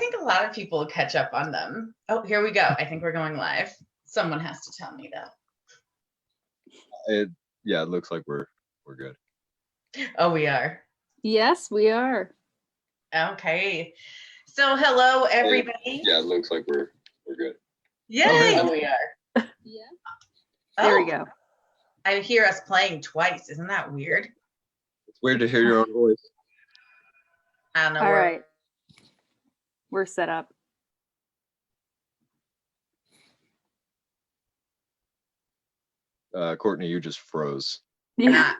think a lot of people catch up on them. Oh, here we go. I think we're going live. Someone has to tell me that. It looks like we're good. Oh, we are. Yes, we are. Okay. So hello everybody. It looks like we're good. Yay! Oh, we are. Yeah. There we go. I hear us playing twice. Isn't that weird? It's weird to hear your own voice. I don't know. All right. We're set up. Courtney, you just froze. Yeah.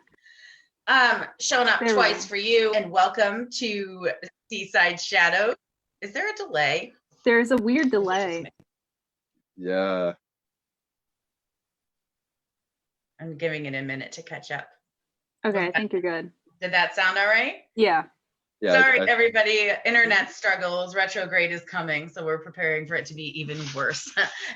Showing up There we twice go. for you, and welcome to Seaside Shadows. Is there a delay? There's a weird delay. Yeah. I'm giving it a minute to catch up. Okay, I think you're good. Did that sound all right? Yeah. Yeah. Sorry, everybody. Internet struggles. Retrograde is coming, so we're preparing for it to be even worse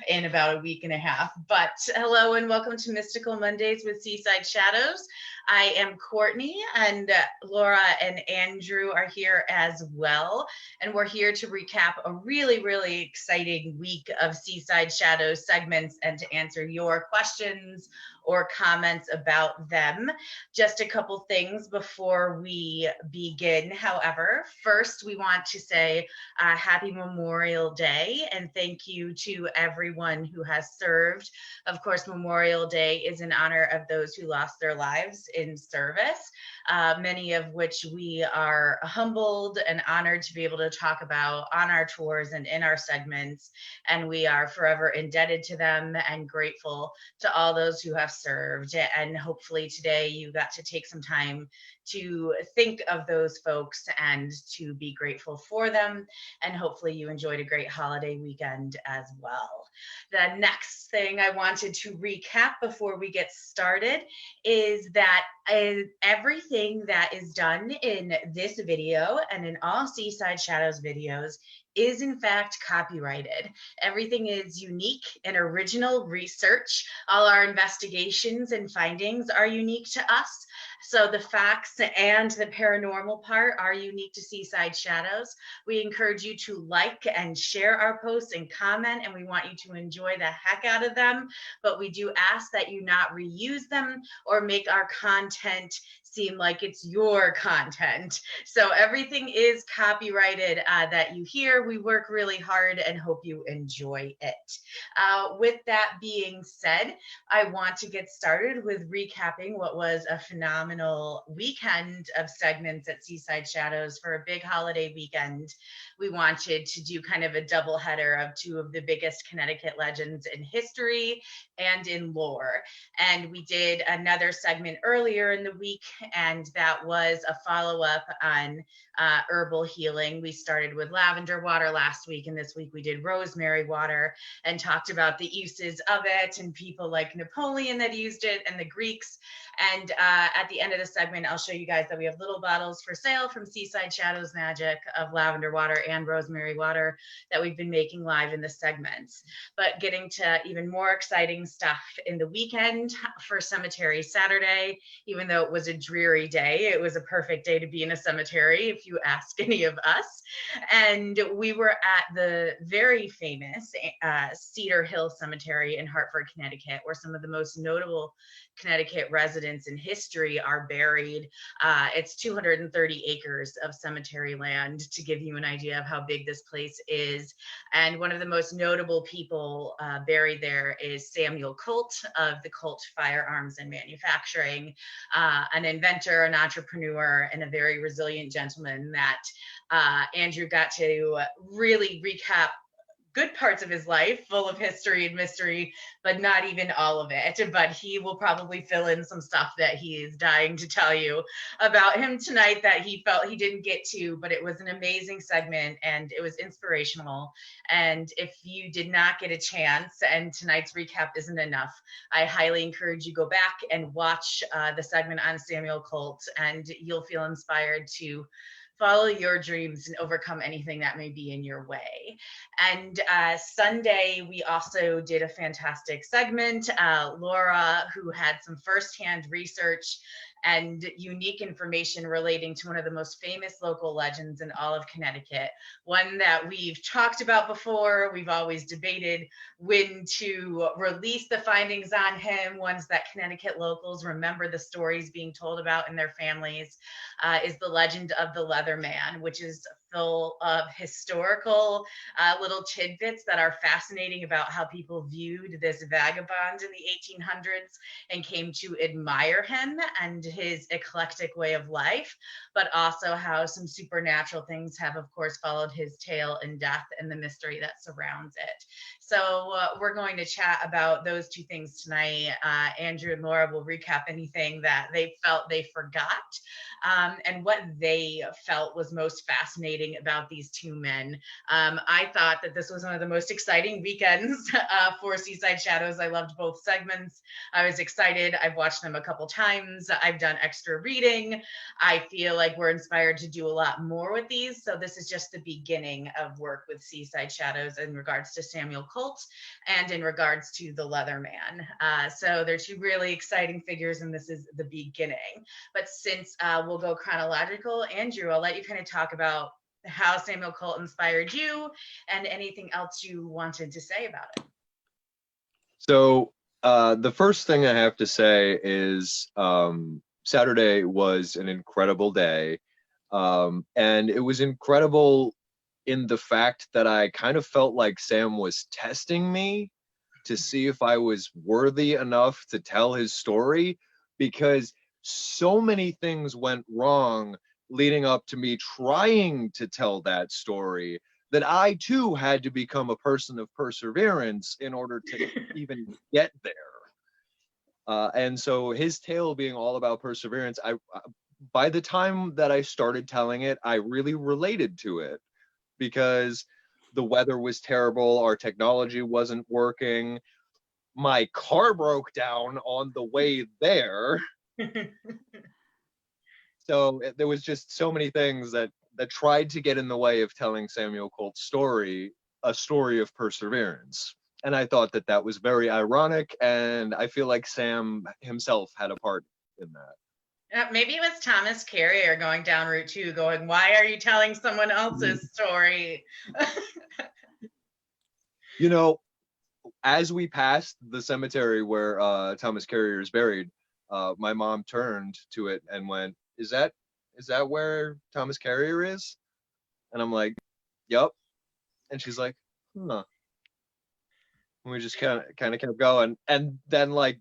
in about a week and a half. But hello and welcome to Mystical Mondays with Seaside Shadows. I am Courtney, and Laura and Andrew are here as well. And we're here to recap a really, really exciting week of Seaside Shadows segments and to answer your questions or comments about them. Just a couple things before we begin. However, first we want to say happy Memorial Day and thank you to everyone who has served. Of course, Memorial Day is in honor of those who lost their lives in service, many of which we are humbled and honored to be able to talk about on our tours and in our segments. And we are forever indebted to them and grateful to all those who have served. And hopefully today you got to take some time to think of those folks and to be grateful for them. And hopefully you enjoyed a great holiday weekend as well. The next thing I wanted to recap before we get started is that everything that is done in this video and in all Seaside Shadows videos is in fact copyrighted. Everything is unique and original research. All our investigations and findings are unique to us. So the facts and the paranormal part are unique to Seaside Shadows. We encourage you to like and share our posts and comment, and we want you to enjoy the heck out of them. But we do ask that you not reuse them or make our content seem like it's your content. So everything is copyrighted that you hear. We work really hard and hope you enjoy it. With that being said, I want to get started with recapping what was a phenomenal weekend of segments at Seaside Shadows for a big holiday weekend. We wanted to do kind of a double header of two of the biggest Connecticut legends in history and in lore. And we did another segment earlier in the week, and that was a follow-up on herbal healing. We started with lavender water last week, and this week we did rosemary water and talked about the uses of it and people like Napoleon that used it and the Greeks. And at the end of the segment, I'll show you guys that we have little bottles for sale from Seaside Shadows Magic of lavender water and rosemary water that we've been making live in the segments. But getting to even more exciting stuff in the weekend for Cemetery Saturday, even though it was a dreary day, it was a perfect day to be in a cemetery if you ask any of us. And we were at the very famous Cedar Hill Cemetery in Hartford, Connecticut, where some of the most notable Connecticut residents in history are buried. It's 230 acres of cemetery land, to give you an idea of how big this place is. And one of the most notable people buried there is Samuel Colt of the Colt Firearms and Manufacturing, an inventor, an entrepreneur, and a very resilient gentleman that Andrew got to really recap good parts of his life, full of history and mystery, but not even all of it. But he will probably fill in some stuff that he is dying to tell you about him tonight that he felt he didn't get to, but it was an amazing segment and it was inspirational. And if you did not get a chance and tonight's recap isn't enough, I highly encourage you go back and watch the segment on Samuel Colt, and you'll feel inspired to follow your dreams and overcome anything that may be in your way. And Sunday, we also did a fantastic segment. Laura, who had some firsthand research and unique information relating to one of the most famous local legends in all of Connecticut. One that we've talked about before, we've always debated when to release the findings on him, ones that Connecticut locals remember the stories being told about in their families, is the legend of the Leatherman, which is full of historical little tidbits that are fascinating about how people viewed this vagabond in the 1800s and came to admire him and his eclectic way of life, but also how some supernatural things have, of course, followed his tale and death and the mystery that surrounds it. So we're going to chat about those two things tonight. Andrew and Laura will recap anything that they felt they forgot, and what they felt was most fascinating about these two men. I thought that this was one of the most exciting weekends for Seaside Shadows. I loved both segments. I was excited. I've watched them a couple times. I've done extra reading. I feel like we're inspired to do a lot more with these. So this is just the beginning of work with Seaside Shadows in regards to Samuel Colt and in regards to the Leatherman. So they're two really exciting figures, and this is the beginning. But since we'll go chronological, Andrew, I'll let you kind of talk about how Samuel Colt inspired you and anything else you wanted to say about it. So the first thing I have to say is Saturday was an incredible day. And it was incredible in the fact that I kind of felt like Sam was testing me to see if I was worthy enough to tell his story, because so many things went wrong leading up to me trying to tell that story that I too had to become a person of perseverance in order to even get there. And so his tale being all about perseverance, by the time that I started telling it, I really related to it, because the weather was terrible, our technology wasn't working, my car broke down on the way there. So there was just so many things that tried to get in the way of telling Samuel Colt's story, a story of perseverance. And I thought that was very ironic, and I feel like Sam himself had a part in that. Maybe it was Thomas Carrier going down Route 2 going, why are you telling someone else's story? You know, as we passed the cemetery where Thomas Carrier is buried, my mom turned to it and went, is that where Thomas Carrier is? And I'm like, yep. And she's like, huh. And we just kind of kept going. And then like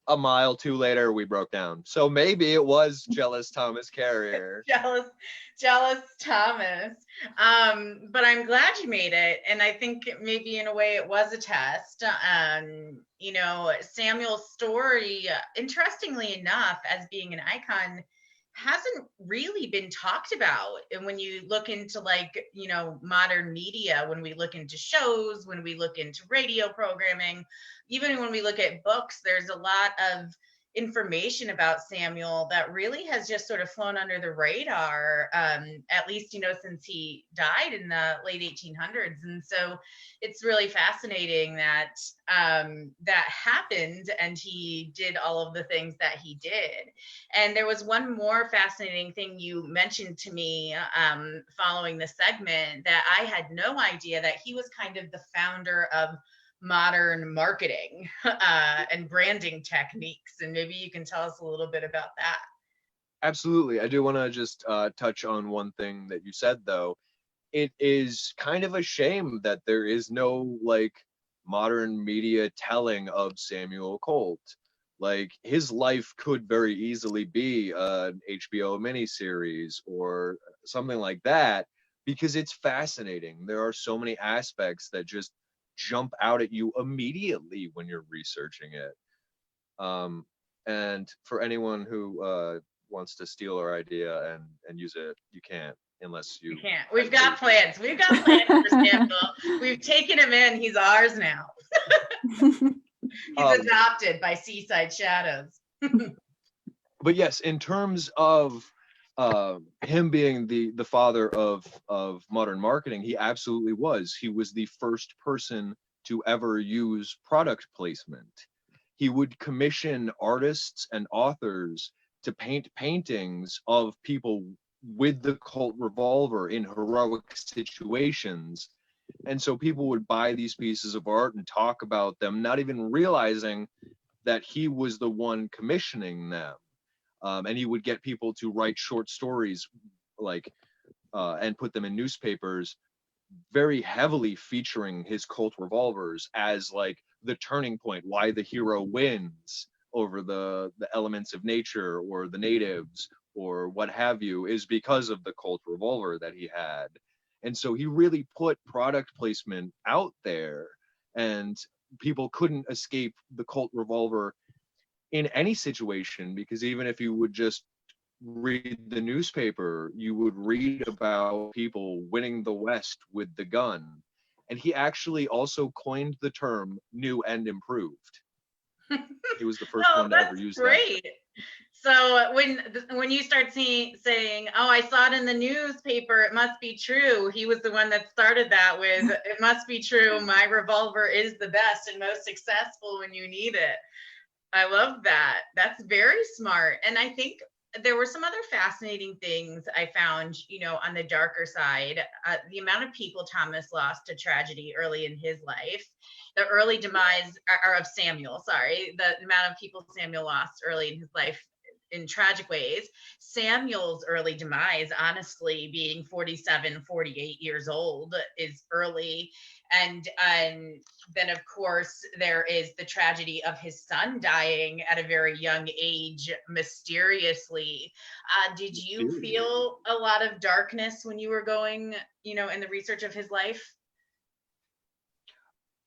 a mile two later, we broke down. So maybe it was jealous Thomas Carrier. jealous Thomas. But I'm glad you made it. And I think maybe in a way it was a test. You know, Samuel's story, interestingly enough, as being an icon, hasn't really been talked about. And when you look into, like, you know, modern media, when we look into shows, when we look into radio programming, even when we look at books, there's a lot of information about Samuel that really has just sort of flown under the radar, at least, you know, since he died in the late 1800s. And so it's really fascinating that that happened and he did all of the things that he did. And there was one more fascinating thing you mentioned to me following the segment, that I had no idea that he was kind of the founder of modern marketing and branding techniques. And maybe you can tell us a little bit about that. Absolutely. I do want to just touch on one thing that you said, though. It is kind of a shame that there is no like modern media telling of Samuel Colt. Like, his life could very easily be an HBO miniseries or something like that, because it's fascinating. There are so many aspects that just jump out at you immediately when you're researching it. And for anyone who wants to steal our idea and use it, you can't, unless you can't. We've got plans. We've got plans for Samuel. We've taken him in. He's ours now. He's adopted by Seaside Shadows. But yes, in terms of him being the father of modern marketing, he absolutely was. He was the first person to ever use product placement. He would commission artists and authors to paint paintings of people with the Colt revolver in heroic situations. And so people would buy these pieces of art and talk about them, not even realizing that he was the one commissioning them. And he would get people to write short stories, like, and put them in newspapers, very heavily featuring his Colt revolvers as like the turning point, why the hero wins over the elements of nature or the natives or what have you, is because of the Colt revolver that he had. And so he really put product placement out there, and people couldn't escape the Colt revolver in any situation, because even if you would just read the newspaper, you would read about people winning the West with the gun. And he actually also coined the term new and improved. He was the first one to ever use great. That. So when you start saying, oh, I saw it in the newspaper, it must be true. He was the one that started that with, it must be true. My revolver is the best and most successful when you need it. I love that. That's very smart. And I think there were some other fascinating things I found, you know, on the darker side. The amount of people Thomas lost to tragedy early in his life, the early demise or of Samuel, sorry, the amount of people Samuel lost early in his life in tragic ways. Samuel's early demise, honestly, being 47, 48 years old is early. And then, of course, there is the tragedy of his son dying at a very young age, mysteriously. Did you feel a lot of darkness when you were going, you know, in the research of his life?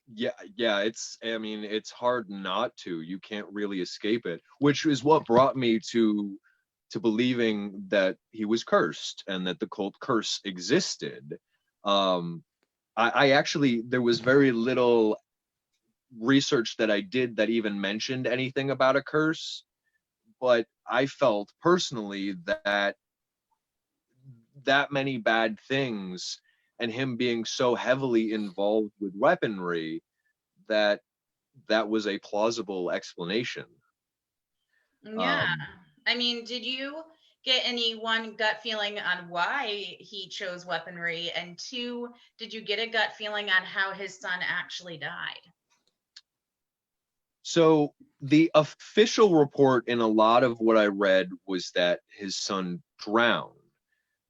Yeah, it's hard not to. You can't really escape it, which is what brought me to believing that he was cursed and that the Colt curse existed. I actually, there was very little research that I did that even mentioned anything about a curse, but I felt personally that many bad things and him being so heavily involved with weaponry, that was a plausible explanation. Yeah. I mean, did you get any one gut feeling on why he chose weaponry? And two, did you get a gut feeling on how his son actually died? So the official report in a lot of what I read was that his son drowned.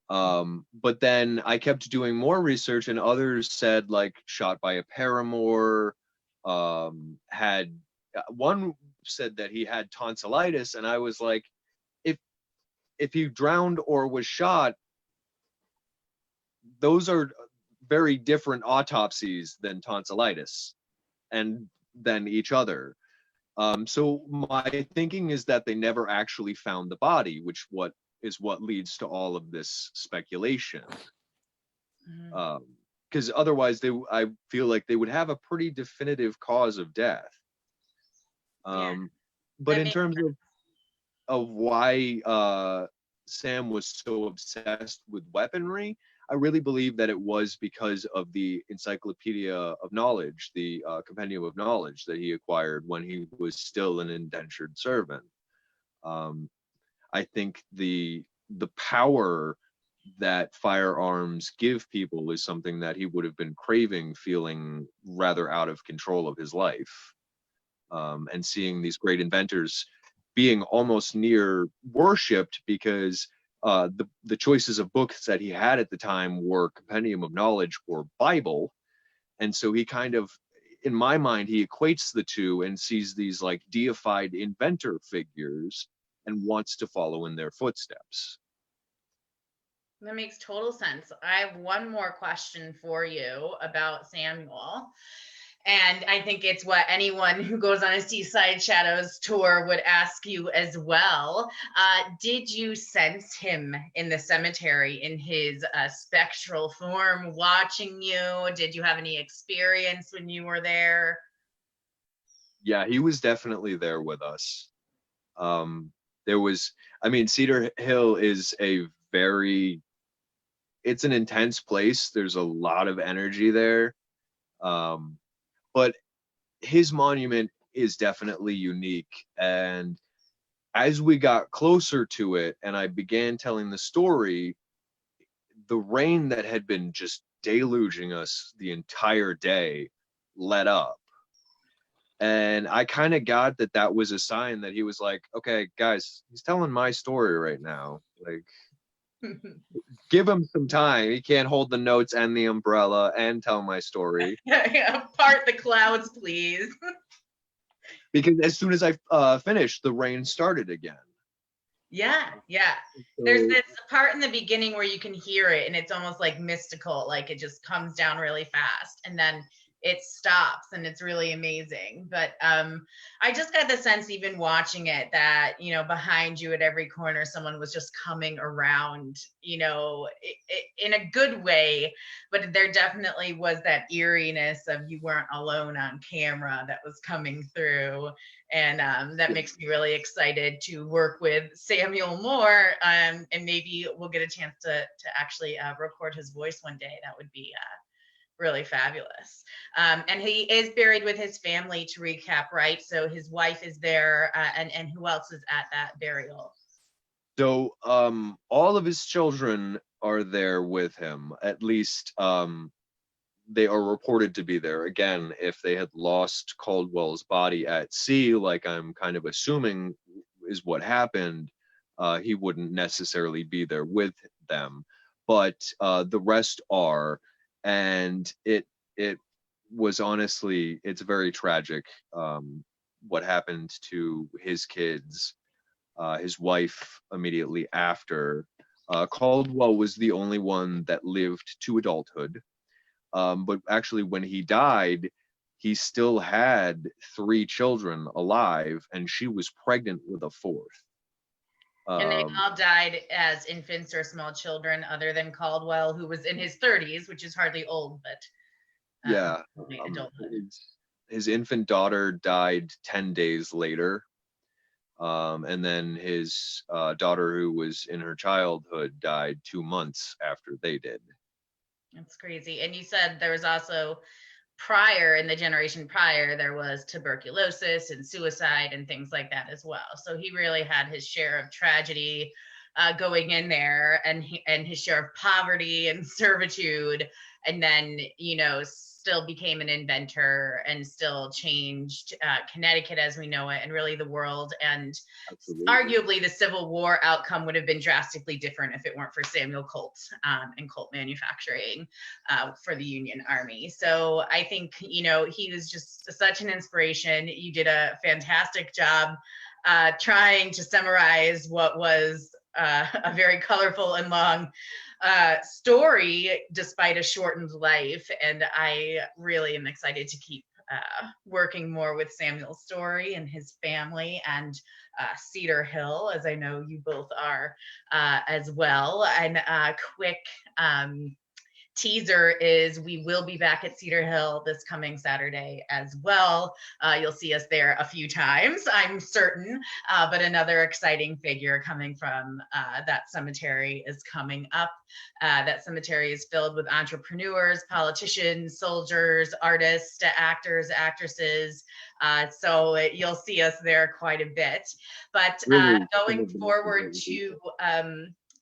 But then I kept doing more research, and others said like shot by a paramour, had one said that he had tonsillitis, and I was like, if he drowned or was shot, those are very different autopsies than tonsillitis and than each other. So my thinking is that they never actually found the body, which is what leads to all of this speculation. Because otherwise, I feel like they would have a pretty definitive cause of death. But in terms of why Sam was so obsessed with weaponry, I really believe that it was because of the Encyclopedia of Knowledge, the Compendium of Knowledge that he acquired when he was still an indentured servant. I think the power that firearms give people is something that he would have been craving, feeling rather out of control of his life. And seeing these great inventors being almost near worshipped because the choices of books that he had at the time were Compendium of Knowledge or Bible. And so he kind of, in my mind, he equates the two and sees these like deified inventor figures and wants to follow in their footsteps. That makes total sense. I have one more question for you about Samuel. And I think it's what anyone who goes on a Seaside Shadows tour would ask you as well. Did you sense him in the cemetery in his spectral form watching you? Did you have any experience when you were there? Yeah, he was definitely there with us. There was, I mean, Cedar Hill is it's an intense place. There's a lot of energy there. But his monument is definitely unique. And as we got closer to it and I began telling the story, the rain that had been just deluging us the entire day let up. And I kind of got that was a sign that he was like, okay, guys, he's telling my story right now. Like, give him some time. He can't hold the notes and the umbrella and tell my story. Part the clouds, please. Because as soon as I finished, the rain started again. Yeah. There's this part in the beginning where you can hear it and it's almost like mystical, like it just comes down really fast and then it stops, and it's really amazing. But I just got the sense, even watching it, that, behind you at every corner, someone was just coming around, in a good way. But there definitely was that eeriness of you weren't alone on camera that was coming through. And that makes me really excited to work with Samuel more. And maybe we'll get a chance to actually record his voice one day. That would be really fabulous. And he is buried with his family, to recap, right? So his wife is there, and who else is at that burial? So all of his children are there with him. At least they are reported to be there. Again, if they had lost Caldwell's body at sea, like I'm kind of assuming is what happened, he wouldn't necessarily be there with them. But the rest are. And it was honestly, it's very tragic what happened to his kids, his wife immediately after. Caldwell was the only one that lived to adulthood, but actually when he died, he still had 3 children alive, and she was pregnant with a 4th. And they all died as infants or small children, other than Caldwell, who was in his 30s, which is hardly old, but yeah. adulthood. His infant daughter died 10 days later. And then his daughter, who was in her childhood, died 2 months after they did. That's crazy. And you said there was also, prior, in the generation prior, there was tuberculosis and suicide and things like that as well. So he really had his share of tragedy going in there, and his share of poverty and servitude, and then still became an inventor and still changed Connecticut as we know it, and really the world. And Absolutely. Arguably the Civil War outcome would have been drastically different if it weren't for Samuel Colt and Colt manufacturing for the Union Army. So I think he was just such an inspiration. You did a fantastic job trying to summarize what was a very colorful and long story, despite a shortened life. And I really am excited to keep working more with Samuel's story and his family, and Cedar Hill, as I know you both are as well. And quick teaser is we will be back at Cedar Hill this coming Saturday as well. You'll see us there a few times, I'm certain, but another exciting figure coming from that cemetery is coming up. That cemetery is filled with entrepreneurs, politicians, soldiers, artists, actors, actresses. So you'll see us there quite a bit. But going forward to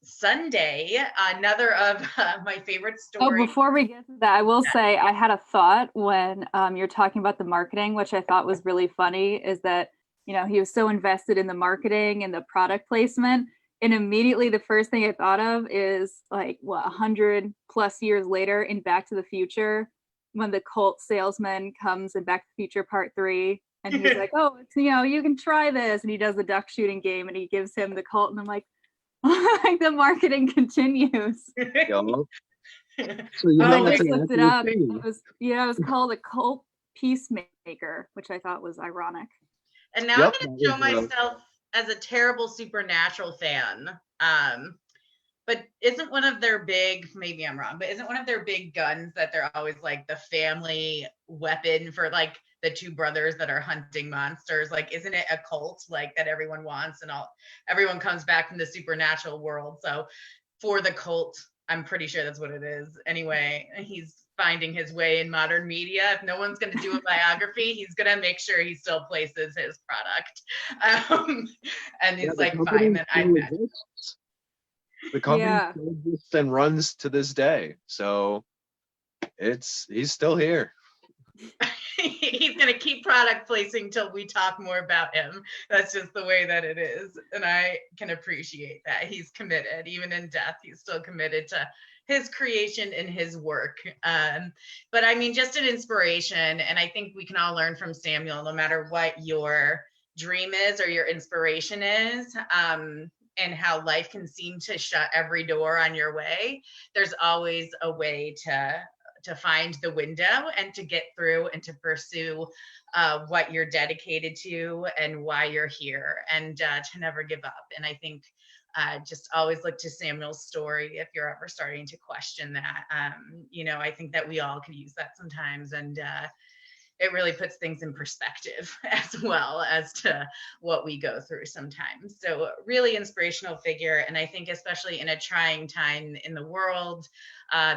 Sunday, another of my favorite stories. Oh, before we get to that, I will say I had a thought when you're talking about the marketing, which I thought was really funny, is that, he was so invested in the marketing and the product placement. And immediately the first thing I thought of is 100 plus years later in Back to the Future, when the Colt salesman comes in Back to the Future Part 3. And he's like, oh, it's, you can try this. And he does the duck shooting game and he gives him the Colt. And I'm like, the marketing continues. So I just looked it up. It was called a Colt Peacemaker, which I thought was ironic. And now I'm going to show myself as a terrible Supernatural fan. But isn't one of their big, maybe I'm wrong, but isn't one of their big guns that they're always like the family weapon for like the 2 brothers that are hunting monsters? Like, isn't it a Colt like that everyone wants, and everyone comes back from the supernatural world? So for the Colt, I'm pretty sure that's what it is. Anyway, he's finding his way in modern media. If no one's going to do a biography, he's going to make sure he still places his product. And he's like, fine, then I bet. The company still exists and runs to this day. So he's still here. He's going to keep product placing till we talk more about him. That's just the way that it is. And I can appreciate that. He's committed. Even in death, he's still committed to his creation and his work. But I mean, just an inspiration. And I think we can all learn from Samuel, no matter what your dream is or your inspiration is. And how life can seem to shut every door on your way. There's always a way to find the window and to get through and to pursue what you're dedicated to and why you're here, and to never give up. And I think just always look to Samuel's story if you're ever starting to question that. I think that we all could use that sometimes, and it really puts things in perspective as well as to what we go through sometimes. So really inspirational figure. And I think especially in a trying time in the world,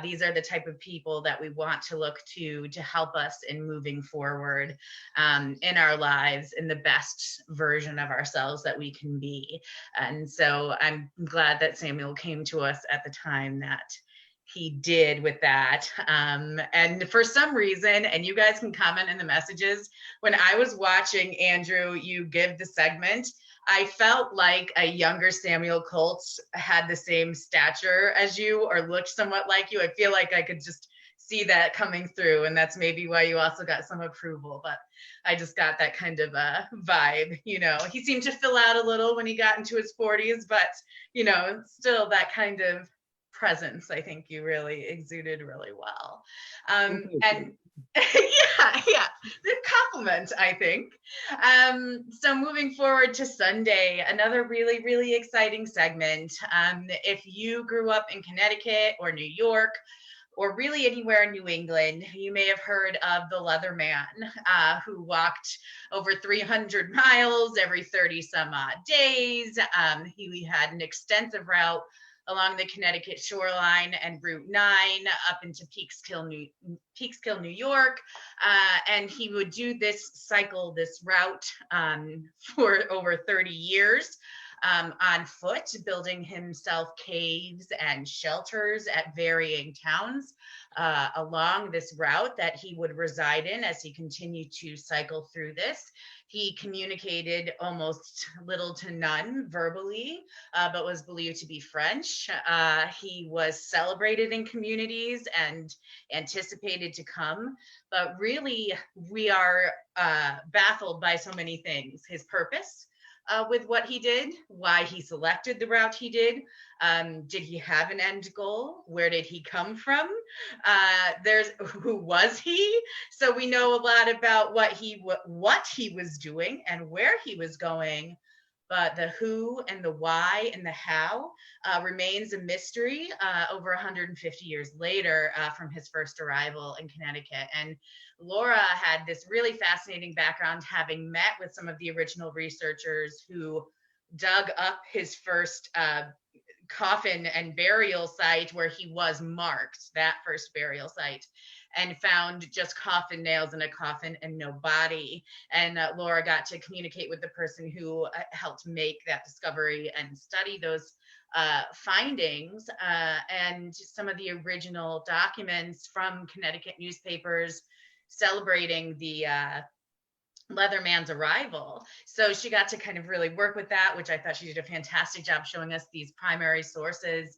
these are the type of people that we want to look to help us in moving forward in our lives in the best version of ourselves that we can be. And so I'm glad that Samuel came to us at the time that he did with that. And for some reason, and you guys can comment in the messages, when I was watching Andrew, you give the segment, I felt like a younger Samuel Colt had the same stature as you or looked somewhat like you. I feel like I could just see that coming through, and that's maybe why you also got some approval, but I just got that kind of a vibe. He seemed to fill out a little when he got into his 40s, but still that kind of presence, I think you really exuded really well. And yeah, the compliment, I think. So moving forward to Sunday, another really, really exciting segment. If you grew up in Connecticut or New York, or really anywhere in New England, you may have heard of the Leatherman, who walked over 300 miles every 30 some odd days. He had an extensive route along the Connecticut shoreline and Route 9 up into Peekskill, New York. And he would do this route for over 30 years on foot, building himself caves and shelters at varying towns along this route that he would reside in as he continued to cycle through this. He communicated almost little to none verbally, but was believed to be French. He was celebrated in communities and anticipated to come, but really we are baffled by so many things. His purpose with what he did, why he selected the route he did. Did he have an end goal? Where did he come from? Who was he? So we know a lot about what he was doing and where he was going, but the who and the why and the how remains a mystery over 150 years later from his first arrival in Connecticut. And Laura had this really fascinating background, having met with some of the original researchers who dug up his first coffin and burial site where he was marked, that first burial site, and found just coffin nails in a coffin and no body. And Laura got to communicate with the person who helped make that discovery and study those findings, and some of the original documents from Connecticut newspapers celebrating the Leatherman's arrival. So she got to kind of really work with that, which I thought she did a fantastic job showing us these primary sources,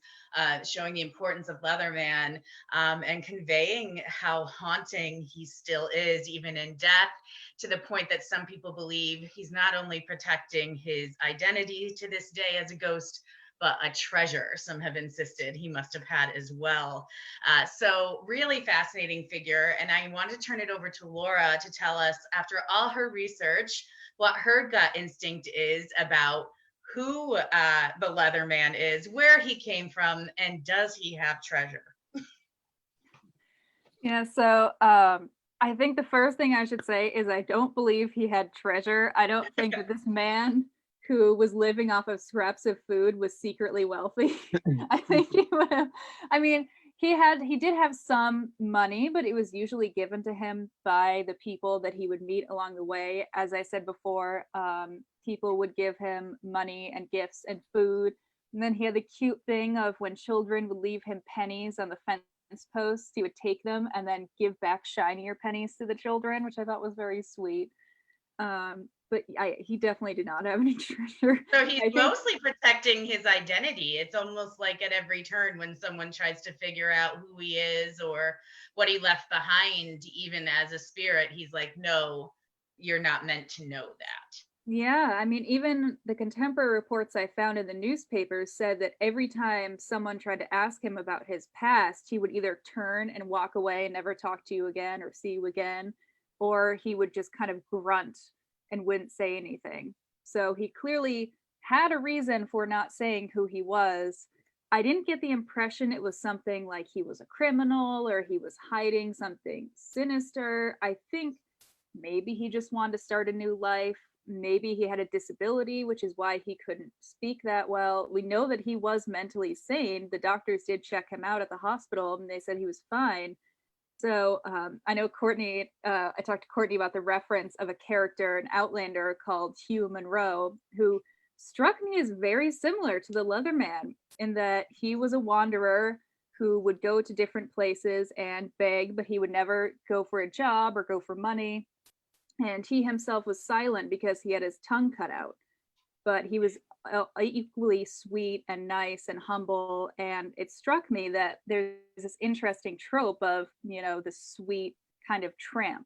showing the importance of Leatherman, and conveying how haunting he still is, even in death, to the point that some people believe he's not only protecting his identity to this day as a ghost, but a treasure, some have insisted he must have had as well. So really fascinating figure. And I want to turn it over to Laura to tell us, after all her research, what her gut instinct is about who the Leatherman is, where he came from, and does he have treasure? Yeah, so I think the first thing I should say is I don't believe he had treasure. I don't think that this man who was living off of scraps of food was secretly wealthy. I think he would have, I mean, He did have some money, but it was usually given to him by the people that he would meet along the way. As I said before, people would give him money and gifts and food. And then he had the cute thing of when children would leave him pennies on the fence posts, he would take them and then give back shinier pennies to the children, which I thought was very sweet. But he definitely did not have any treasure. So he's mostly protecting his identity. It's almost like at every turn when someone tries to figure out who he is or what he left behind, even as a spirit, he's like, no, you're not meant to know that. Yeah, I mean, even the contemporary reports I found in the newspapers said that every time someone tried to ask him about his past, he would either turn and walk away and never talk to you again or see you again, or he would just kind of grunt and wouldn't say anything. So he clearly had a reason for not saying who he was. I didn't get the impression it was something like he was a criminal or he was hiding something sinister. I think maybe he just wanted to start a new life. Maybe he had a disability, which is why he couldn't speak that well. We know that he was mentally sane. The doctors did check him out at the hospital and they said he was fine. So I know Courtney, I talked to Courtney about the reference of a character, an Outlander called Hugh Monroe, who struck me as very similar to the Leatherman in that he was a wanderer who would go to different places and beg, but he would never go for a job or go for money. And he himself was silent because he had his tongue cut out. But he was equally sweet and nice and humble. And it struck me that there's this interesting trope of, the sweet kind of tramp.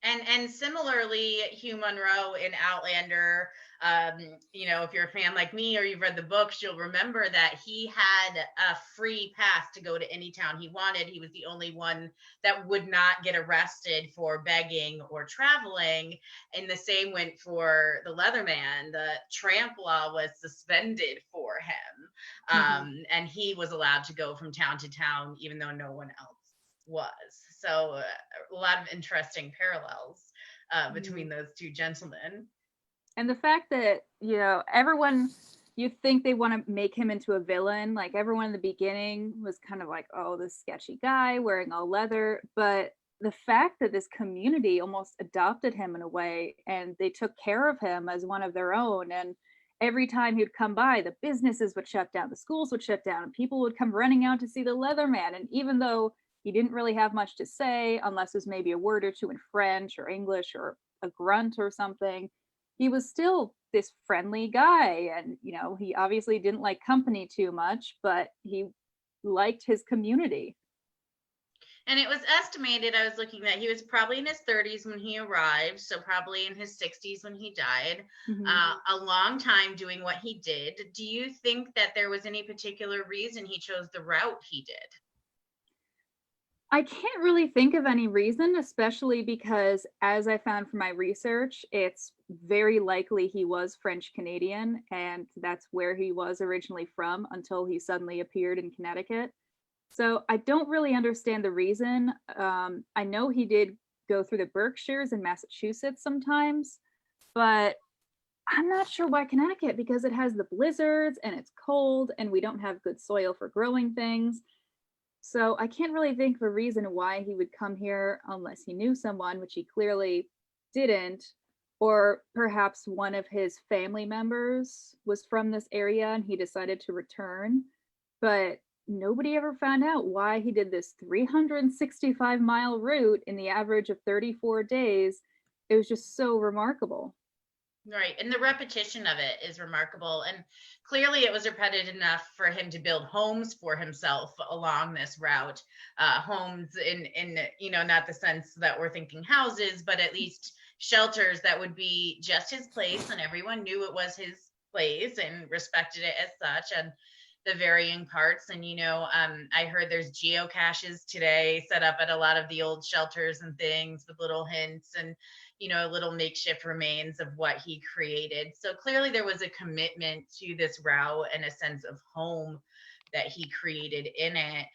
And similarly, Hugh Monroe in Outlander, if you're a fan like me or you've read the books, you'll remember that he had a free pass to go to any town he wanted. He was the only one that would not get arrested for begging or traveling. And the same went for the Leatherman. The tramp law was suspended for him. And he was allowed to go from town to town, even though no one else was. So a lot of interesting parallels between those two gentlemen. And the fact that, everyone, you think they want to make him into a villain. Like everyone in the beginning was kind of like, oh, this sketchy guy wearing all leather. But the fact that this community almost adopted him in a way and they took care of him as one of their own. And every time he'd come by, the businesses would shut down, the schools would shut down, and people would come running out to see the Leatherman. And even though he didn't really have much to say, unless it was maybe a word or two in French or English or a grunt or something, he was still this friendly guy. And, he obviously didn't like company too much, but he liked his community. And it was estimated, I was looking that he was probably in his 30s when he arrived, so probably in his 60s when he died. A long time doing what he did. Do you think that there was any particular reason he chose the route he did? I can't really think of any reason, especially because, as I found from my research, it's very likely he was French Canadian, and that's where he was originally from until he suddenly appeared in Connecticut. So I don't really understand the reason. I know he did go through the Berkshires in Massachusetts sometimes, but I'm not sure why Connecticut, because it has the blizzards and it's cold and we don't have good soil for growing things. So I can't really think of a reason why he would come here unless he knew someone, which he clearly didn't, or perhaps one of his family members was from this area and he decided to return. But nobody ever found out why he did this 365-mile route in the average of 34 days. It was just so remarkable. Right. And the repetition of it is remarkable. And clearly it was repetitive enough for him to build homes for himself along this route. Homes in not the sense that we're thinking houses, but at least shelters that would be just his place, and everyone knew it was his place and respected it as such. And the varying parts. And, I heard there's geocaches today set up at a lot of the old shelters and things with little hints and, little makeshift remains of what he created. So clearly there was a commitment to this route and a sense of home that he created in it.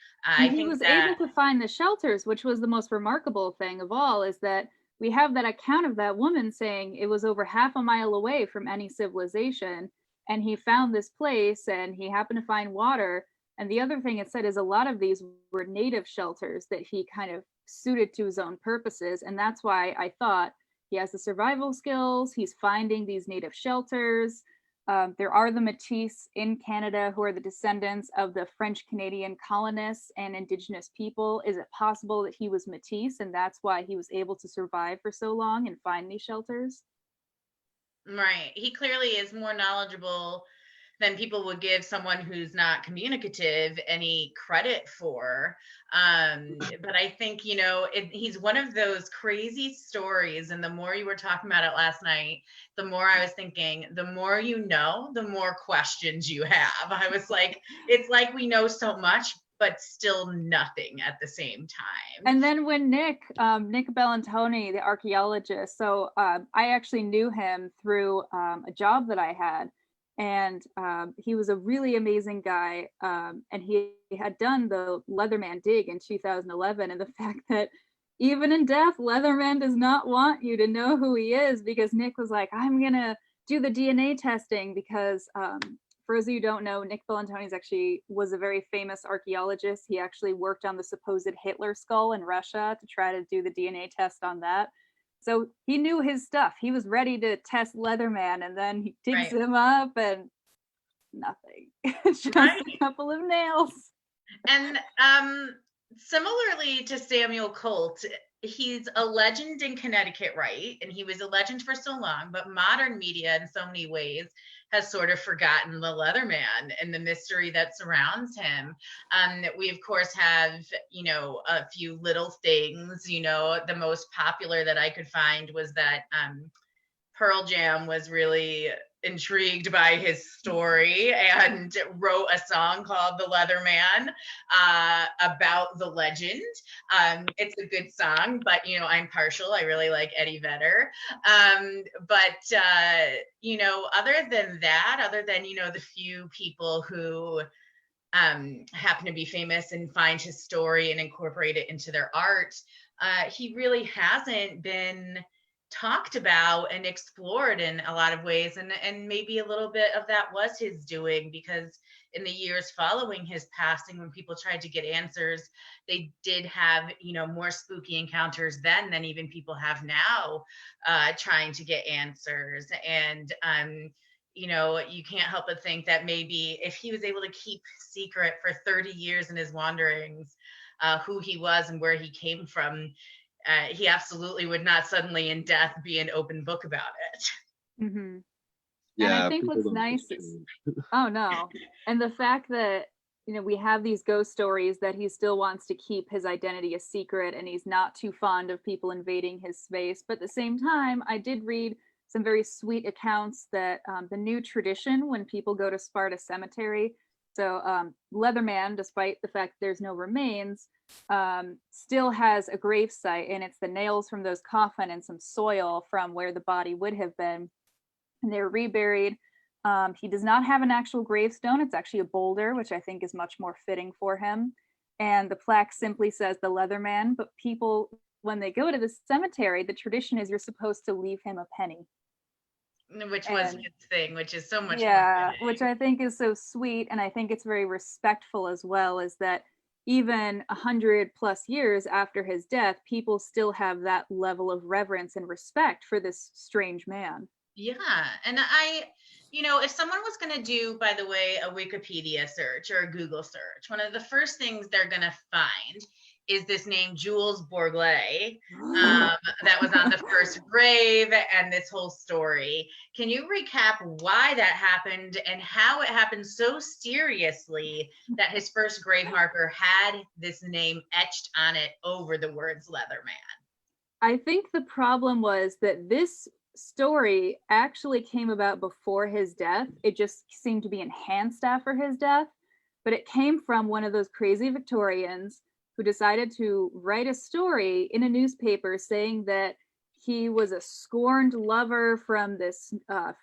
He was able to find the shelters, which was the most remarkable thing of all, is that we have that account of that woman saying it was over half a mile away from any civilization. And he found this place and he happened to find water. And the other thing it said is a lot of these were native shelters that he kind of suited to his own purposes. And that's why I thought he has the survival skills. He's finding these native shelters. There are the Métis in Canada who are the descendants of the French Canadian colonists and Indigenous people. Is it possible that he was Métis and that's why he was able to survive for so long and find these shelters? Right. He clearly is more knowledgeable than people would give someone who's not communicative any credit for. But I think, he's one of those crazy stories. And the more you were talking about it last night, the more I was thinking, the more you know, the more questions you have. I was like, it's like we know so much, but still nothing at the same time. And then when Nick Bellantoni, the archaeologist, so I actually knew him through a job that I had. And he was a really amazing guy. And he had done the Leatherman dig in 2011. And the fact that even in death, Leatherman does not want you to know who he is, because Nick was like, I'm going to do the DNA testing because for those of you who don't know, Nick Bellantoni actually was a very famous archaeologist. He actually worked on the supposed Hitler skull in Russia to try to do the DNA test on that. So he knew his stuff. He was ready to test Leatherman, and then he digs him up and nothing. It's just a couple of nails. And similarly to Samuel Colt, he's a legend in Connecticut, right? And he was a legend for so long, but modern media in so many ways has sort of forgotten the Leatherman and the mystery that surrounds him. We of course have, a few little things, the most popular that I could find was that Pearl Jam was really intrigued by his story and wrote a song called The Leatherman about the legend. It's a good song, but I'm partial. I really like Eddie Vedder. But other than that, the few people who happen to be famous and find his story and incorporate it into their art, he really hasn't been talked about and explored in a lot of ways, and maybe a little bit of that was his doing, because in the years following his passing, when people tried to get answers, they did have more spooky encounters then than even people have now trying to get answers. And you can't help but think that maybe if he was able to keep secret for 30 years in his wanderings who he was and where he came from, he absolutely would not suddenly in death be an open book about it. Mm-hmm. Yeah, and I think what's nice is, oh no, and the fact that we have these ghost stories that he still wants to keep his identity a secret, and he's not too fond of people invading his space. But at the same time, I did read some very sweet accounts that the new tradition when people go to Sparta Cemetery, so Leatherman, despite the fact there's no remains, still has a grave site, and it's the nails from those coffin and some soil from where the body would have been, and they were reburied. He does not have an actual gravestone. It's actually a boulder, which I think is much more fitting for him. And the plaque simply says the Leatherman, but people, when they go to the cemetery, the tradition is you're supposed to leave him a penny. Which was his thing, which is so much more which I think is so sweet, and I think it's very respectful as well, is that even 100+ years after his death, people still have that level of reverence and respect for this strange man. Yeah. And if someone was going to do, by the way, a Wikipedia search or a Google search, one of the first things they're going to find is this name Jules Bourglet that was on the first grave, and this whole story. Can you recap why that happened and how it happened so seriously that his first grave marker had this name etched on it over the words Leatherman? I think the problem was that this story actually came about before his death. It just seemed to be enhanced after his death, but it came from one of those crazy Victorians who decided to write a story in a newspaper saying that he was a scorned lover from this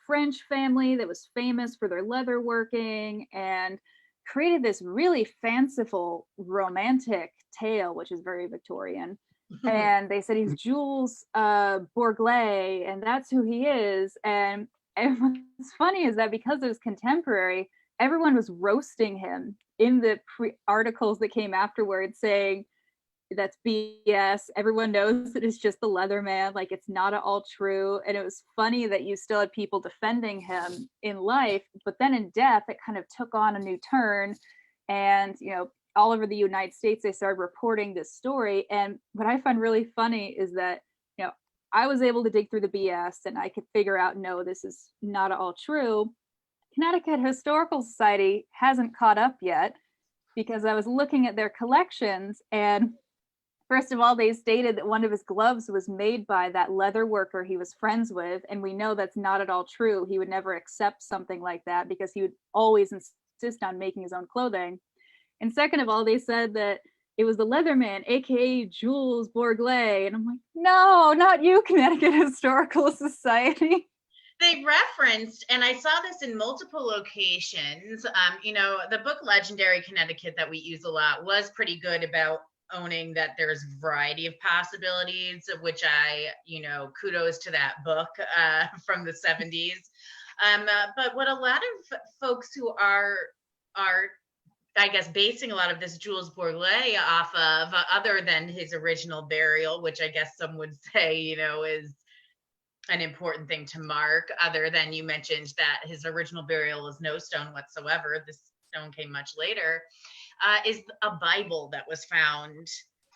French family that was famous for their leatherworking, and created this really fanciful romantic tale, which is very Victorian. And they said he's Jules Bourglet, and that's who he is. And what's funny is that because it was contemporary, everyone was roasting him in the articles that came afterwards saying that's BS. Everyone knows that it's just the Leatherman. Like, it's not at all true. And it was funny that you still had people defending him in life, but then in death, it kind of took on a new turn. And, you know, all over the United States, they started reporting this story. And what I find really funny is that, you know, I was able to dig through the BS and I could figure out, no, this is not at all true. Connecticut Historical Society hasn't caught up yet, because I was looking at their collections, and first of all, they stated that one of his gloves was made by that leather worker he was friends with, and we know that's not at all true. He would never accept something like that because he would always insist on making his own clothing. And second of all, they said that it was the Leatherman, aka Jules Bourglet, and I'm like, no, not you, Connecticut Historical Society. They referenced, and I saw this in multiple locations, you know, the book Legendary Connecticut that we use a lot was pretty good about owning that there's a variety of possibilities, which I, you know, kudos to that book from the 70s. But what a lot of folks who are, I guess, basing a lot of this Jules Bourglet off of, other than his original burial, which I guess some would say, you know, is an important thing to mark, other than you mentioned that his original burial was no stone whatsoever. This stone came much later. Is a Bible that was found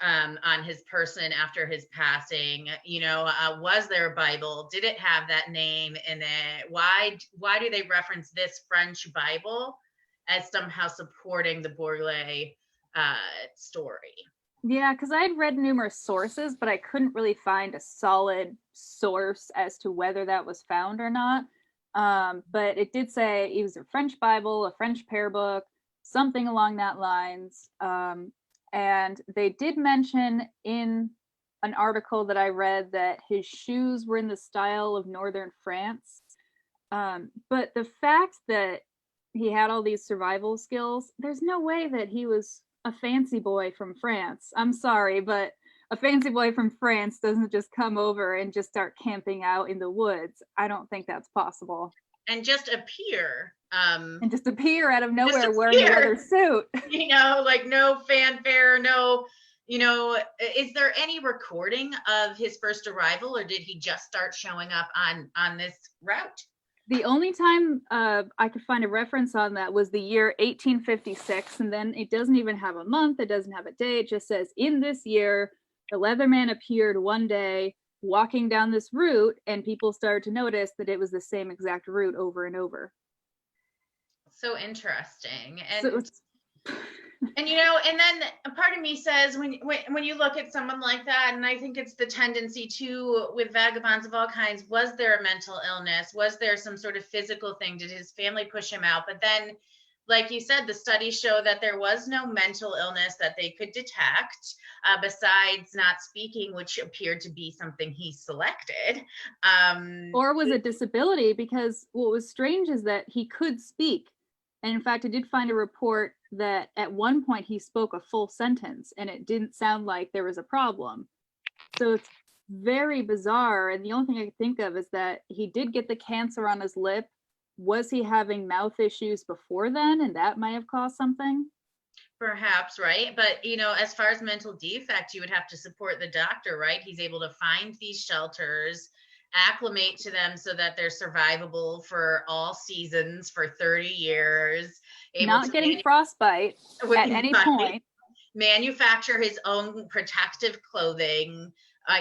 on his person after his passing. You know, was there a Bible? Did it have that name in it? Why do they reference this French Bible as somehow supporting the Bourglet story? Yeah, because I had read numerous sources, but I couldn't really find a solid source as to whether that was found or not. But it did say it was a French Bible, a French prayer book, something along that lines. And they did mention in an article that I read that his shoes were in the style of northern France. But the fact that he had all these survival skills, there's no way that he was a fancy boy from France. I'm sorry, but a fancy boy from France doesn't just come over and just start camping out in the woods. I don't think that's possible. And just appear. And just appear out of nowhere wearing a leather suit. You know, like no fanfare, no, you know, is there any recording of his first arrival, or did he just start showing up on this route? The only time I could find a reference on that was the year 1856, and then it doesn't even have a month, it doesn't have a day, it just says, in this year, the Leatherman appeared one day walking down this route, and people started to notice that it was the same exact route over and over. So interesting. And So and you know, and then a part of me says when you look at someone like that, and I think it's the tendency too with vagabonds of all kinds, was there a mental illness? Was there some sort of physical thing? Did his family push him out? But then, like you said, the studies show that there was no mental illness that they could detect, besides not speaking, which appeared to be something he selected. Or was it disability? Because what was strange is that he could speak. And in fact, I did find a report that at one point he spoke a full sentence and it didn't sound like there was a problem. So it's very bizarre. And the only thing I could think of is that he did get the cancer on his lip. Was he having mouth issues before then? And that might have caused something? Perhaps, right? But, you know, as far as mental defect, you would have to support the doctor, right? He's able to find these shelters, acclimate to them so that they're survivable for all seasons for 30 years. Not getting frostbite at any point. Manufacture his own protective clothing,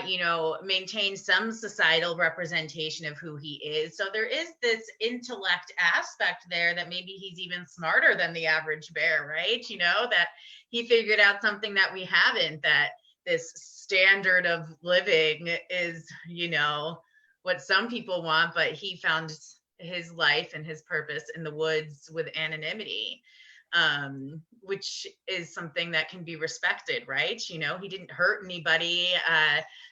you know, maintain some societal representation of who he is. So there is this intellect aspect there that maybe he's even smarter than the average bear, right? You know, that he figured out something that we haven't, that this standard of living is, you know, what some people want, but he found his life and his purpose in the woods with anonymity, which is something that can be respected, right? You know, he didn't hurt anybody.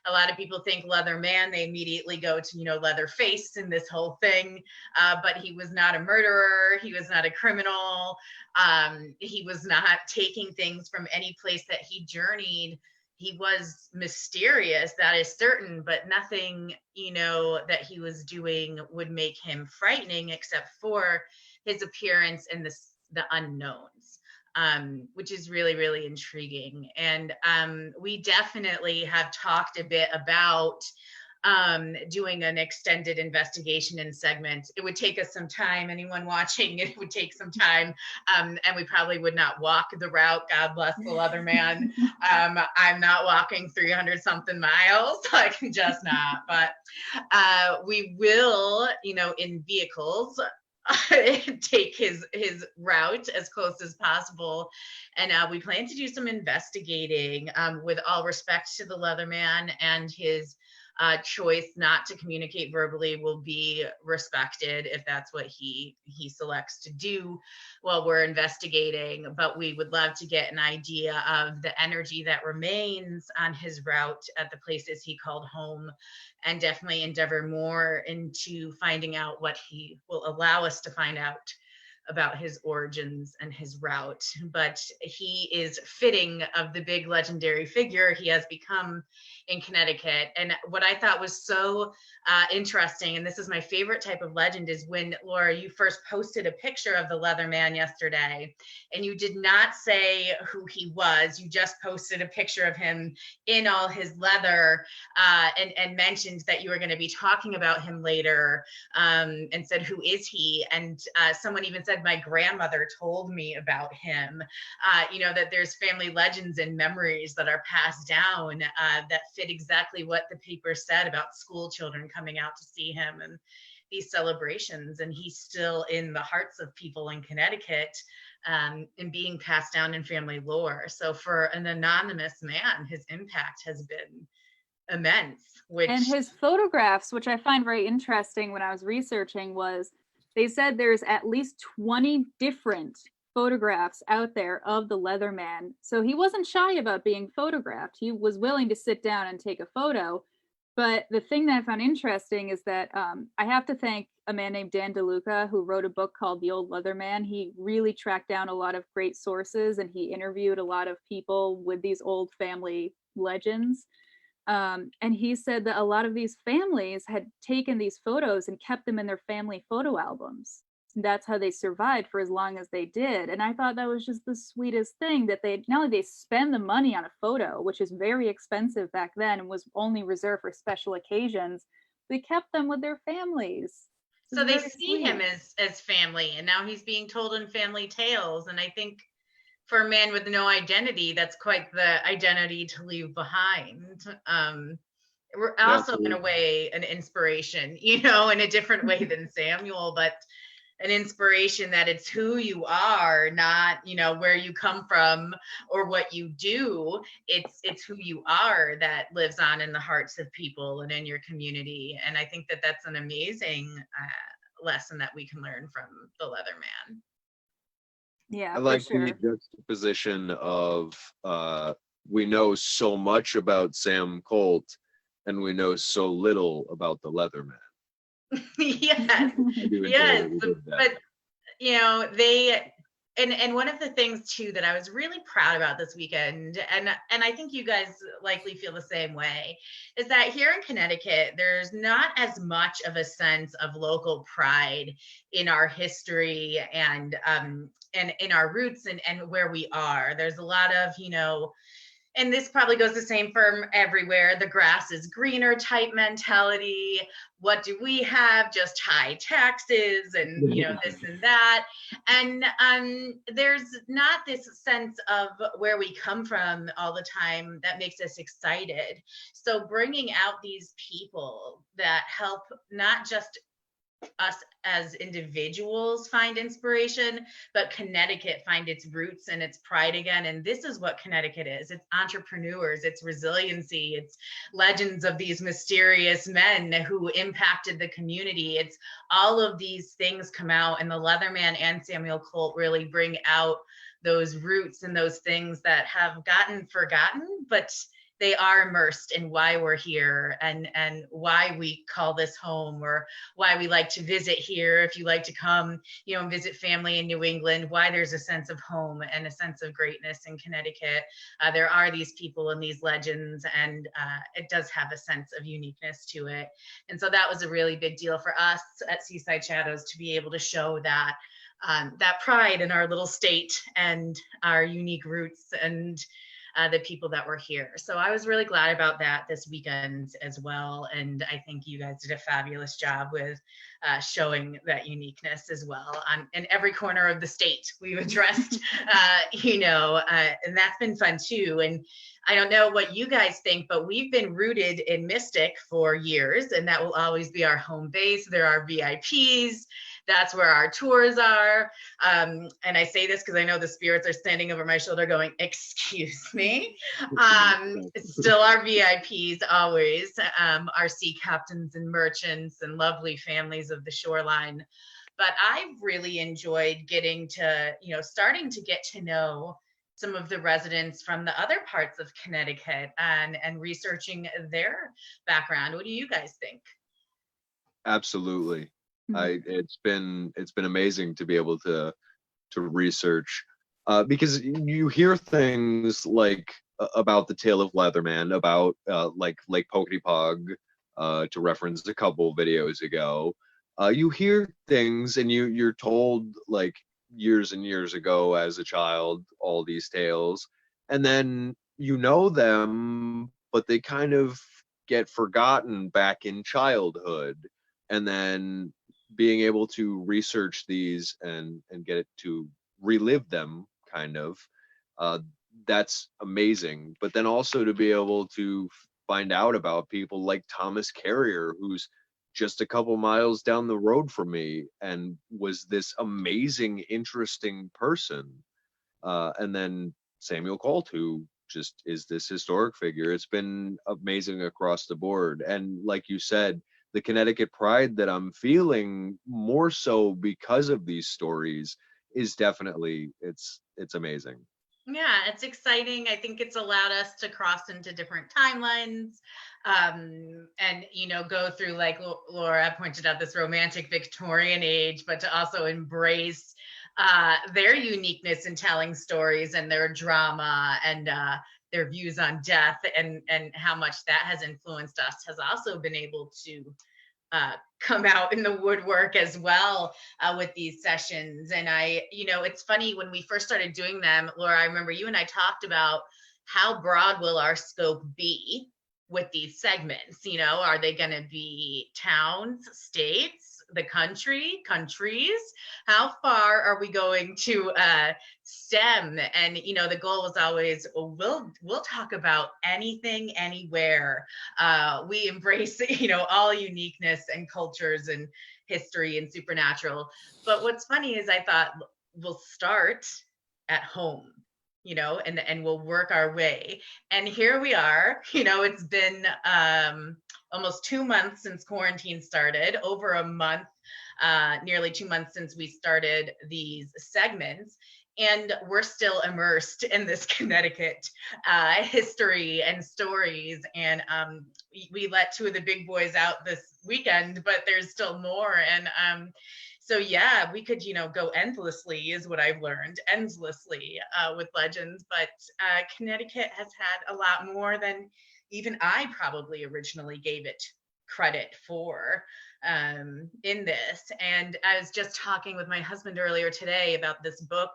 A lot of people think Leatherman, they immediately go to, you know, Leatherface and this whole thing, but he was not a murderer. He was not a criminal. He was not taking things from any place that he journeyed. He was mysterious, that is certain, but nothing, you know, that he was doing would make him frightening except for his appearance and the unknowns. which is really, really intriguing. And we definitely have talked a bit about doing an extended investigation in segments. It would take us some time. Anyone watching, it would take some time. And we probably would not walk the route. God bless the Leatherman. I'm not walking 300 something miles. I can just not. But we will, in vehicles, take his route as close as possible. And we plan to do some investigating, with all respect to the Leatherman, and his choice not to communicate verbally will be respected if that's what he selects to do while we're investigating. But we would love to get an idea of the energy that remains on his route at the places he called home, and definitely endeavor more into finding out what he will allow us to find out about his origins and his route. But he is fitting of the big legendary figure he has become in Connecticut. And what I thought was so interesting, and this is my favorite type of legend, is when, Laura, you first posted a picture of the Leatherman yesterday, and you did not say who he was. You just posted a picture of him in all his leather, and mentioned that you were going to be talking about him later, and said, who is he? And someone even said, my grandmother told me about him. That there's family legends and memories that are passed down that fit exactly what the paper said about school children coming out to see him and these celebrations. And he's still in the hearts of people in Connecticut, and being passed down in family lore. So for an anonymous man, his impact has been immense. And his photographs, which I find very interesting when I was researching, was they said there's at least 20 different photographs out there of the Leatherman. So he wasn't shy about being photographed. He was willing to sit down and take a photo. But the thing that I found interesting is that I have to thank a man named Dan DeLuca, who wrote a book called The Old Leatherman. He really tracked down a lot of great sources, and he interviewed a lot of people with these old family legends. And he said that a lot of these families had taken these photos and kept them in their family photo albums. And that's how they survived for as long as they did. And I thought that was just the sweetest thing, that they not only they spend the money on a photo, which is very expensive back then and was only reserved for special occasions, they kept them with their families. So they see him as family, and now he's being told in family tales. And I think for a man with no identity, that's quite the identity to leave behind. We're also, in a way, an inspiration, in a different way than Samuel, but an inspiration that it's who you are, not, where you come from or what you do. It's who you are that lives on in the hearts of people and in your community. And I think that that's an amazing lesson that we can learn from the Leatherman. Yeah, I like sure. the juxtaposition of we know so much about Sam Colt and we know so little about the Leatherman. Yes, yes, but they and one of the things too that I was really proud about this weekend, and I think you guys likely feel the same way, is that here in Connecticut there's not as much of a sense of local pride in our history and in our roots and where we are. There's a lot of and this probably goes the same for everywhere, the grass is greener type mentality. What do we have? Just high taxes and this and that. And there's not this sense of where we come from all the time that makes us excited. So bringing out these people that help not just us as individuals find inspiration, but Connecticut find its roots and its pride again. And this is what Connecticut is. It's entrepreneurs, it's resiliency, it's legends of these mysterious men who impacted the community. It's all of these things come out, and the Leatherman and Samuel Colt really bring out those roots and those things that have gotten forgotten, but they are immersed in why we're here and why we call this home, or why we like to visit here. If you like to come, and visit family in New England, why there's a sense of home and a sense of greatness in Connecticut. There are these people and these legends, and it does have a sense of uniqueness to it. And so that was a really big deal for us at Seaside Shadows to be able to show that. that pride in our little state and our unique roots and the people that were here. So I was really glad about that this weekend as well. And I think you guys did a fabulous job with showing that uniqueness as well. In every corner of the state, we've addressed, and that's been fun too. And I don't know what you guys think, but we've been rooted in Mystic for years, and that will always be our home base. There are VIPs. That's where our tours are. And I say this because I know the spirits are standing over my shoulder going, excuse me. Still our VIPs always, our sea captains and merchants and lovely families of the shoreline. But I've really enjoyed getting to, starting to get to know some of the residents from the other parts of Connecticut and researching their background. What do you guys think? Absolutely. It's been amazing to be able to research because you hear things like about the tale of Leatherman, about like Lake Poketipog, to reference a couple videos ago. You hear things and you're told like years and years ago as a child all these tales, and then you know them, but they kind of get forgotten back in childhood, and then being able to research these and get it to relive them kind of, that's amazing. But then also to be able to find out about people like Thomas Carrier, who's just a couple miles down the road from me and was this amazing, interesting person. And then Samuel Colt, who just is this historic figure. It's been amazing across the board. And like you said, the Connecticut pride that I'm feeling more so because of these stories is definitely, it's amazing. Yeah, it's exciting. I think it's allowed us to cross into different timelines, and go through, like Laura pointed out, this romantic Victorian age, but to also embrace their uniqueness in telling stories and their drama and their views on death, and how much that has influenced us has also been able to come out in the woodwork as well with these sessions. And it's funny, when we first started doing them, Laura, I remember you and I talked about how broad will our scope be with these segments. Are they going to be towns, states, the countries? How far are we going to stem? And the goal was always, we'll talk about anything, anywhere. We embrace all uniqueness and cultures and history and supernatural. But what's funny is I thought we'll start at home, and we'll work our way. And here we are. It's been almost 2 months since quarantine started, over a month, nearly 2 months since we started these segments. And we're still immersed in this Connecticut history and stories. And we let 2 of the big boys out this weekend, but there's still more. And so, yeah, we could, go endlessly, is what I've learned, endlessly with legends. But Connecticut has had a lot more than even I probably originally gave it credit for in this. And I was just talking with my husband earlier today about this book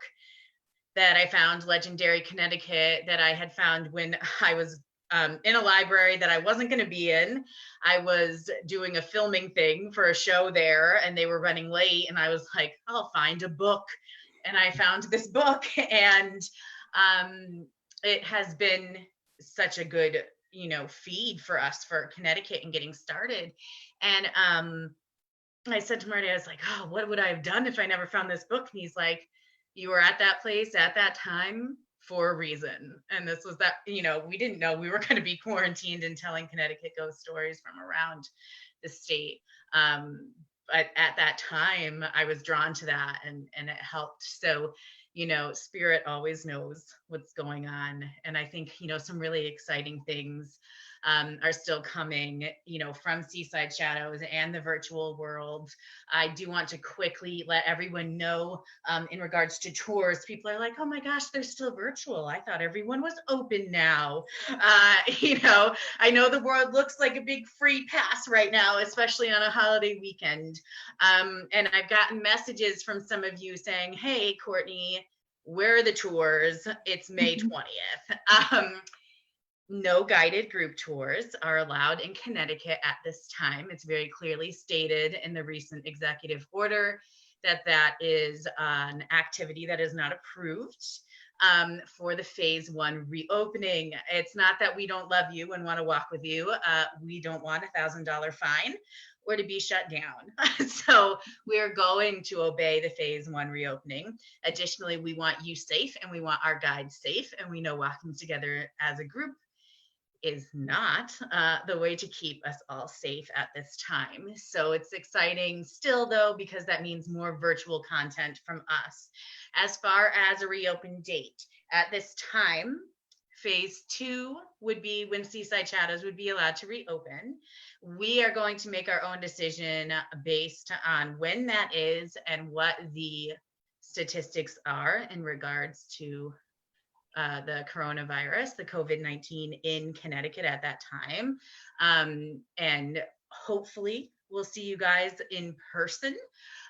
that I found, Legendary Connecticut, that I had found when I was in a library that I wasn't going to be in. I was doing a filming thing for a show there, and they were running late, and I was like, I'll find a book. And I found this book, and it has been such a good feed for us for Connecticut and getting started. And I said to Marty, I was like, oh, what would I have done if I never found this book? And he's like, you were at that place at that time for a reason. And this was that, we didn't know we were going to be quarantined and telling Connecticut ghost stories from around the state. But at that time, I was drawn to that, and it helped. So, Spirit always knows what's going on. And I think, some really exciting things are still coming, from Seaside Shadows and the virtual world. I do want to quickly let everyone know, in regards to tours, people are like, oh my gosh, they're still virtual. I thought everyone was open now. I know the world looks like a big free pass right now, especially on a holiday weekend. And I've gotten messages from some of you saying, hey, Courtney, where are the tours? It's May 20th. No guided group tours are allowed in Connecticut at this time. It's very clearly stated in the recent executive order that is an activity that is not approved for the phase 1 reopening. It's not that we don't love you and want to walk with you. We don't want $1,000 fine or to be shut down. So we're going to obey the phase 1 reopening. Additionally, we want you safe and we want our guides safe. And we know walking together as a group is not the way to keep us all safe at this time. So it's exciting still though, because that means more virtual content from us. As far as a reopen date, at this time, phase 2 would be when Seaside Shadows would be allowed to reopen. We are going to make our own decision based on when that is and what the statistics are in regards to the coronavirus, the COVID-19 in Connecticut at that time. And hopefully we'll see you guys in person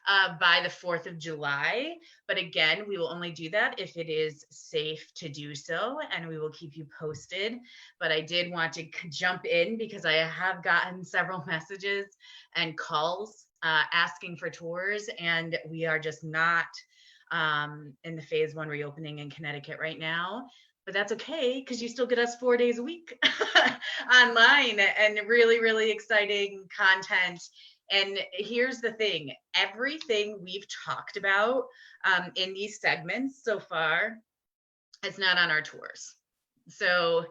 by the 4th of July. But again, we will only do that if it is safe to do so, and we will keep you posted. But I did want to jump in because I have gotten several messages and calls asking for tours, and we are just not in the phase 1 reopening in Connecticut right now. But that's okay, because you still get us 4 days a week online and really, really exciting content. And here's the thing, everything we've talked about in these segments so far is not on our tours. So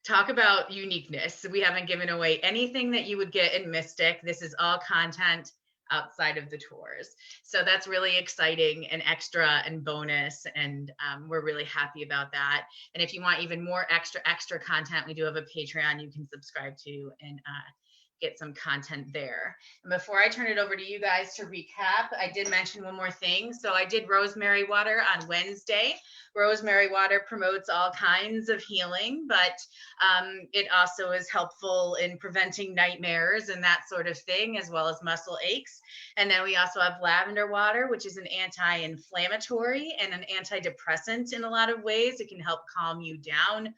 talk about uniqueness. We haven't given away anything that you would get in Mystic. This is all content outside of the tours. So that's really exciting and extra and bonus. And we're really happy about that. And if you want even more extra content, we do have a Patreon you can subscribe to and get some content there. And before I turn it over to you guys to recap, I did mention one more thing. So I did Rosemary Water on Wednesday. Rosemary Water promotes all kinds of healing, but it also is helpful in preventing nightmares and that sort of thing, as well as muscle aches. And then we also have lavender water, which is an anti-inflammatory and an antidepressant in a lot of ways. It can help calm you down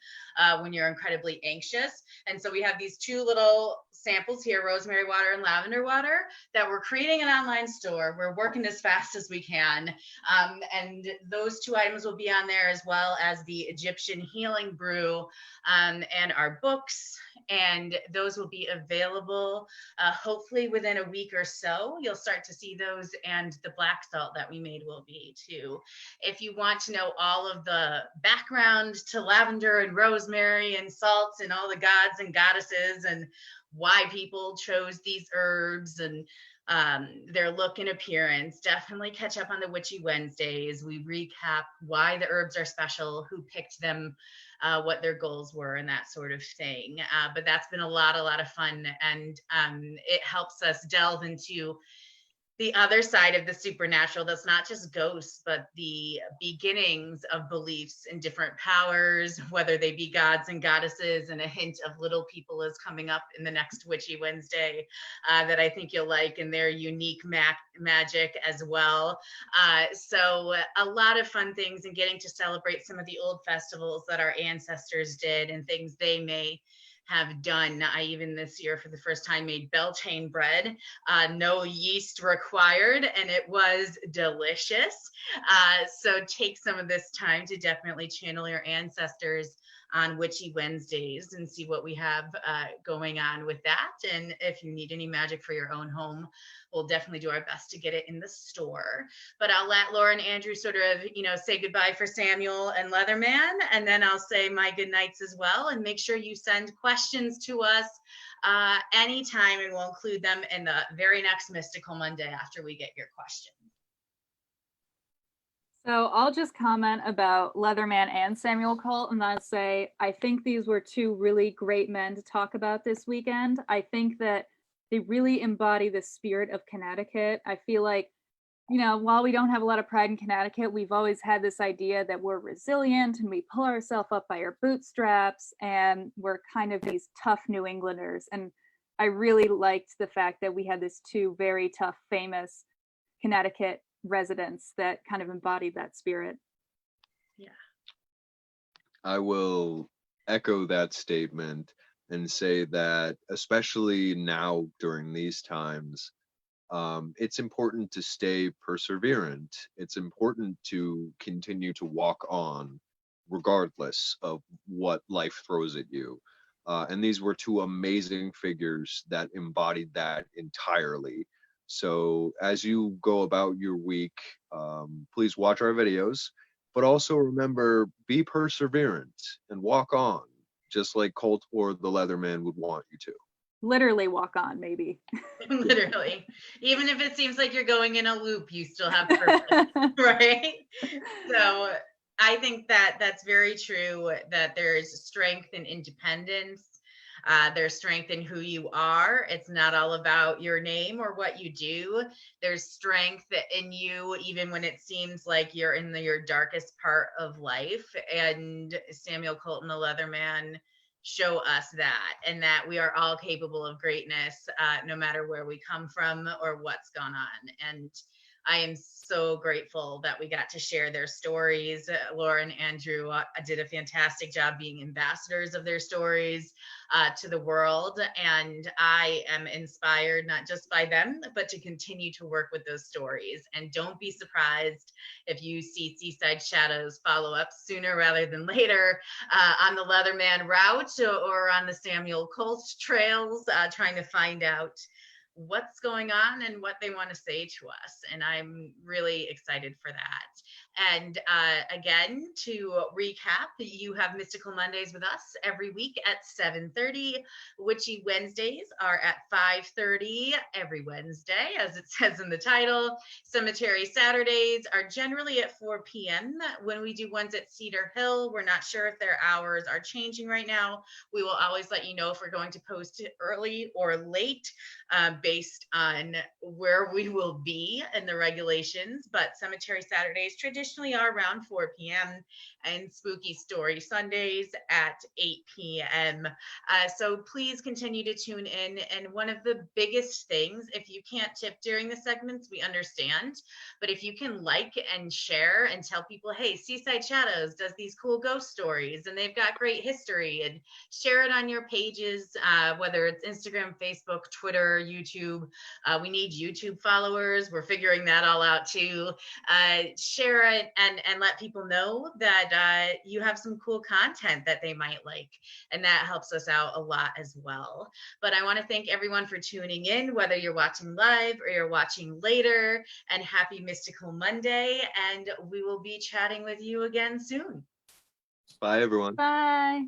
when you're incredibly anxious. And so we have these two little samples here, rosemary water and lavender water, that we're creating an online store. We're working as fast as we can. And those two items will be on there, as well as the Egyptian healing brew and our books. And those will be available hopefully within a week or so. You'll start to see those, and the black salt that we made will be too. If you want to know all of the background to lavender and rosemary and salts and all the gods and goddesses and why people chose these herbs and their look and appearance, definitely catch up on the Witchy Wednesdays. We recap why the herbs are special, who picked them, what their goals were, and that sort of thing. But that's been a lot of fun, and it helps us delve into the other side of the supernatural. That's not just ghosts, but the beginnings of beliefs in different powers, whether they be gods and goddesses, and a hint of little people is coming up in the next Witchy Wednesday that I think you'll like, and their unique magic as well. So a lot of fun things, and getting to celebrate some of the old festivals that our ancestors did and things they may have done. I even this year for the first time made Beltane bread, no yeast required, and it was delicious. So take some of this time to definitely channel your ancestors on Witchy Wednesdays and see what we have going on with that. And if you need any magic for your own home, we'll definitely do our best to get it in the store. But I'll let Laura and Andrew sort of, say goodbye for Samuel and Leatherman, and then I'll say my good nights as well. And make sure you send questions to us anytime, and we'll include them in the very next Mystical Monday after we get your questions. So I'll just comment about Leatherman and Samuel Colt, and I'll say I think these were two really great men to talk about this weekend. I think that they really embody the spirit of Connecticut. I feel like, while we don't have a lot of pride in Connecticut, we've always had this idea that we're resilient and we pull ourselves up by our bootstraps and we're kind of these tough New Englanders. And I really liked the fact that we had these two very tough, famous Connecticut residents that kind of embodied that spirit. Yeah. I will echo that statement and say that, especially now during these times, it's important to stay perseverant. It's important to continue to walk on regardless of what life throws at you. And these were two amazing figures that embodied that entirely. So as you go about your week, please watch our videos, but also remember, be perseverant and walk on, just like Colt or the Leatherman would want you to. Literally walk on, maybe. Literally. Even if it seems like you're going in a loop, you still have purpose, right? So I think that that's very true, that there's strength in independence. There's strength in who you are. It's not all about your name or what you do. There's strength in you, even when it seems like you're in your darkest part of life. And Samuel Colt and the Leatherman show us that, and that we are all capable of greatness, no matter where we come from or what's gone on. And I am so grateful that we got to share their stories. Laura and Andrew did a fantastic job being ambassadors of their stories to the world. And I am inspired not just by them, but to continue to work with those stories. And don't be surprised if you see Seaside Shadows follow up sooner rather than later on the Leatherman route or on the Samuel Colt trails, trying to find out what's going on and what they want to say to us. And I'm really excited for that. And again, to recap, you have Mystical Mondays with us every week at 7:30. Witchy Wednesdays are at 5:30 every Wednesday, as it says in the title. Cemetery Saturdays are generally at 4 p.m. When we do ones at Cedar Hill, we're not sure if their hours are changing right now. We will always let you know if we're going to post it early or late, based on where we will be in the regulations. But Cemetery Saturdays traditionally are around 4 p.m. and Spooky Story Sundays at 8 p.m. So please continue to tune in. And one of the biggest things, if you can't tip during the segments, we understand. But if you can like and share and tell people, hey, Seaside Shadows does these cool ghost stories and they've got great history, and share it on your pages, whether it's Instagram, Facebook, Twitter, YouTube. We need YouTube followers. We're figuring that all out too. Share it and let people know that you have some cool content that they might like. And that helps us out a lot as well. But I want to thank everyone for tuning in, whether you're watching live or you're watching later, and happy Mystical Monday. And we will be chatting with you again soon. Bye, everyone. Bye.